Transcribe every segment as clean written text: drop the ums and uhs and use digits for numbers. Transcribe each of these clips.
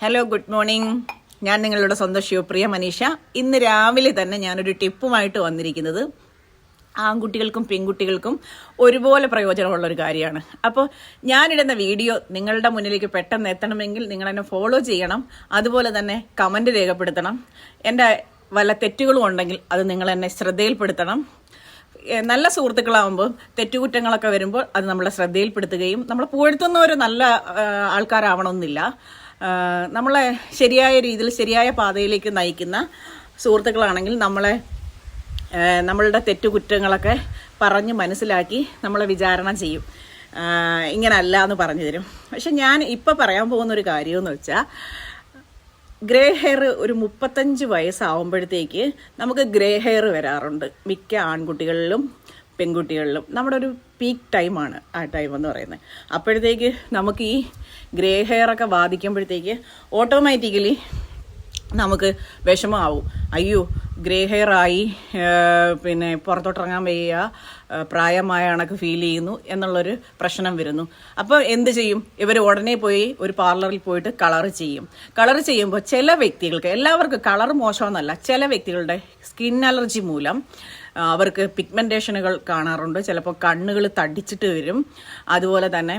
Hello, good morning. ഞാൻ നിങ്ങളുടെ സ്വന്തം ശിവപ്രിയ മനീഷ. ഇന്ന് രാവിലെ തന്നെ ഞാനൊരു ടിപ്പുമായിട്ട് വന്നിരിക്കുന്നത് ആൺകുട്ടികൾക്കും പെൺകുട്ടികൾക്കും ഒരുപോലെ പ്രയോജനമുള്ള ഒരു കാര്യമാണ്. അപ്പോൾ ഞാനിടുന്ന വീഡിയോ നിങ്ങളുടെ മുന്നിലേക്ക് പെട്ടെന്ന് എത്തണമെങ്കിൽ നിങ്ങൾ എന്നെ ഫോളോ ചെയ്യണം. അതുപോലെ തന്നെ കമൻറ്റ് രേഖപ്പെടുത്തണം. എൻ്റെ വല്ല തെറ്റുകളും ഉണ്ടെങ്കിൽ അത് നിങ്ങൾ എന്നെ ശ്രദ്ധയിൽപ്പെടുത്തണം. നല്ല സുഹൃത്തുക്കളാകുമ്പോൾ തെറ്റുകുറ്റങ്ങളൊക്കെ വരുമ്പോൾ അത് നമ്മളെ ശ്രദ്ധയിൽപ്പെടുത്തുകയും നമ്മളെ പുകഴ്ത്തുന്ന ഒരു നല്ല ആൾക്കാരാവണമെന്നില്ല. നമ്മളെ ശരിയായ രീതിയിൽ ശരിയായ പാതയിലേക്ക് നയിക്കുന്ന സുഹൃത്തുക്കളാണെങ്കിൽ നമ്മളുടെ തെറ്റുകുറ്റങ്ങളൊക്കെ പറഞ്ഞ് മനസ്സിലാക്കി നമ്മളെ വിചാരണ ചെയ്യും. ഇങ്ങനല്ല എന്ന് പറഞ്ഞു തരും. പക്ഷെ ഞാൻ ഇപ്പം പറയാൻ പോകുന്നൊരു കാര്യമെന്ന് വെച്ചാൽ, ഗ്രേ ഹെയർ ഒരു 35 വയസ്സാവുമ്പോഴത്തേക്ക് നമുക്ക് ഗ്രേ ഹെയർ വരാറുണ്ട് മിക്ക ആൺകുട്ടികളിലും പെൺകുട്ടികളിലും. നമ്മുടെ ഒരു പീക്ക് ടൈമാണ് ആ ടൈം എന്ന് പറയുന്നത്. അപ്പോഴത്തേക്ക് നമുക്ക് ഈ ഗ്രേ ഹെയറൊക്കെ ബാധിക്കുമ്പോഴത്തേക്ക് ഓട്ടോമാറ്റിക്കലി നമുക്ക് വിഷമമാവും. അയ്യോ, ഗ്രേ ഹെയർ ആയി, പിന്നെ പുറത്തോട്ടിറങ്ങാൻ വയ്യ, പ്രായമായ കണക്ക് ഫീൽ ചെയ്യുന്നു എന്നുള്ളൊരു പ്രശ്നം വരുന്നു. അപ്പോൾ എന്ത് ചെയ്യും? ഇവർ ഉടനെ പോയി ഒരു പാർലറിൽ പോയിട്ട് കളർ ചെയ്യും. കളർ ചെയ്യുമ്പോൾ ചില വ്യക്തികൾക്ക്, എല്ലാവർക്കും കളർ മോശമെന്നല്ല, ചില വ്യക്തികളുടെ സ്കിൻ അലർജി മൂലം അവർക്ക് പിഗ്മെന്റേഷനുകൾ കാണാറുണ്ട്. ചിലപ്പോൾ കണ്ണുകൾ തടിച്ചിട്ട് വരും. അതുപോലെ തന്നെ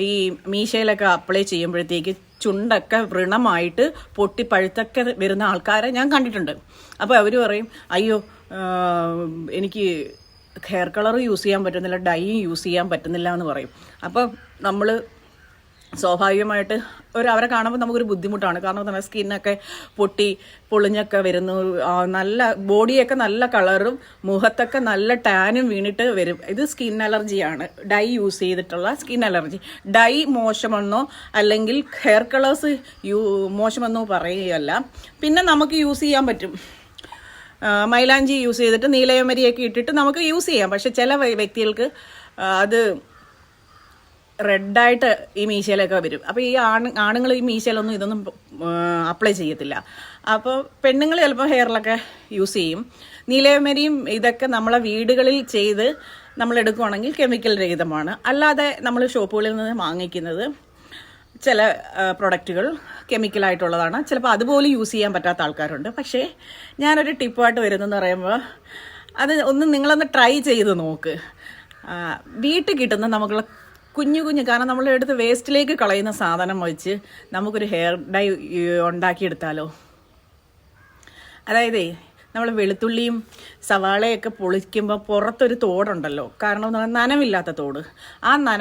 ഈ മീശയിലൊക്കെ അപ്ലൈ ചെയ്യുമ്പോഴത്തേക്ക് ചുണ്ടൊക്കെ വ്രണമായിട്ട് പൊട്ടി പഴുത്തൊക്കെ വരുന്ന ആൾക്കാരെ ഞാൻ കണ്ടിട്ടുണ്ട്. അപ്പോൾ അവർ പറയും, അയ്യോ എനിക്ക് ഹെയർ കളർ യൂസ് ചെയ്യാൻ പറ്റുന്നില്ല, ഡൈ യൂസ് ചെയ്യാൻ പറ്റുന്നില്ല എന്ന് പറയും. അപ്പോൾ നമ്മൾ സ്വാഭാവികമായിട്ട് അവരെ കാണുമ്പോൾ നമുക്കൊരു ബുദ്ധിമുട്ടാണ്. കാരണം നമ്മുടെ സ്കിന്നൊക്കെ പൊട്ടി പൊളിഞ്ഞൊക്കെ വരുന്നു, നല്ല ബോഡിയൊക്കെ നല്ല കളറും മുഖത്തൊക്കെ നല്ല ടാനും വീണിട്ട് വരും. ഇത് സ്കിൻ അലർജിയാണ്, ഡൈ യൂസ് ചെയ്തിട്ടുള്ള സ്കിൻ അലർജി. ഡൈ മോശമെന്നോ അല്ലെങ്കിൽ ഹെയർ കളേഴ്സ് മോശമെന്നോ പറയുകയല്ല. പിന്നെ നമുക്ക് യൂസ് ചെയ്യാൻ പറ്റും. മൈലാഞ്ചി യൂസ് ചെയ്തിട്ട് നീലയമരിയൊക്കെ ഇട്ടിട്ട് നമുക്ക് യൂസ് ചെയ്യാം. പക്ഷെ ചില വ്യക്തികൾക്ക് അത് റെഡായിട്ട് ഈ മീശയിലൊക്കെ വരും. അപ്പോൾ ഈ ആണുങ്ങൾ ഈ മീശയിലൊന്നും ഇതൊന്നും അപ്ലൈ ചെയ്യത്തില്ല. അപ്പോൾ പെണ്ണുങ്ങൾ ചിലപ്പോൾ ഹെയറിലൊക്കെ യൂസ് ചെയ്യും. നീലയമരിയും ഇതൊക്കെ നമ്മളെ വീടുകളിൽ ചെയ്ത് നമ്മൾ എടുക്കുകയാണെങ്കിൽ കെമിക്കൽ രഹിതമാണ്. അല്ലാതെ നമ്മൾ ഷോപ്പുകളിൽ നിന്ന് വാങ്ങിക്കുന്നത് ചില പ്രൊഡക്റ്റുകൾ കെമിക്കലായിട്ടുള്ളതാണ്. ചിലപ്പോൾ അതുപോലെ യൂസ് ചെയ്യാൻ പറ്റാത്ത ആൾക്കാരുണ്ട്. പക്ഷേ ഞാനൊരു ടിപ്പായിട്ട് വരുന്നതെന്ന് പറയുമ്പോൾ, അത് നിങ്ങളൊന്ന് ട്രൈ ചെയ്ത് നോക്ക്. വീട്ടിൽ കിട്ടുന്ന നമുക്കുള്ള കുഞ്ഞു കാരണം നമ്മളുടെ അടുത്ത് വേസ്റ്റിലേക്ക് കളയുന്ന സാധനം വെച്ച് നമുക്കൊരു ഹെയർ ഡൈ ഉണ്ടാക്കിയെടുത്താലോ? അതായത് നമ്മൾ വെളുത്തുള്ളിയും സവാളയൊക്കെ പൊളിക്കുമ്പോൾ പുറത്തൊരു തോടുണ്ടല്ലോ, കാരണം നനവില്ലാത്ത തോട്. ആ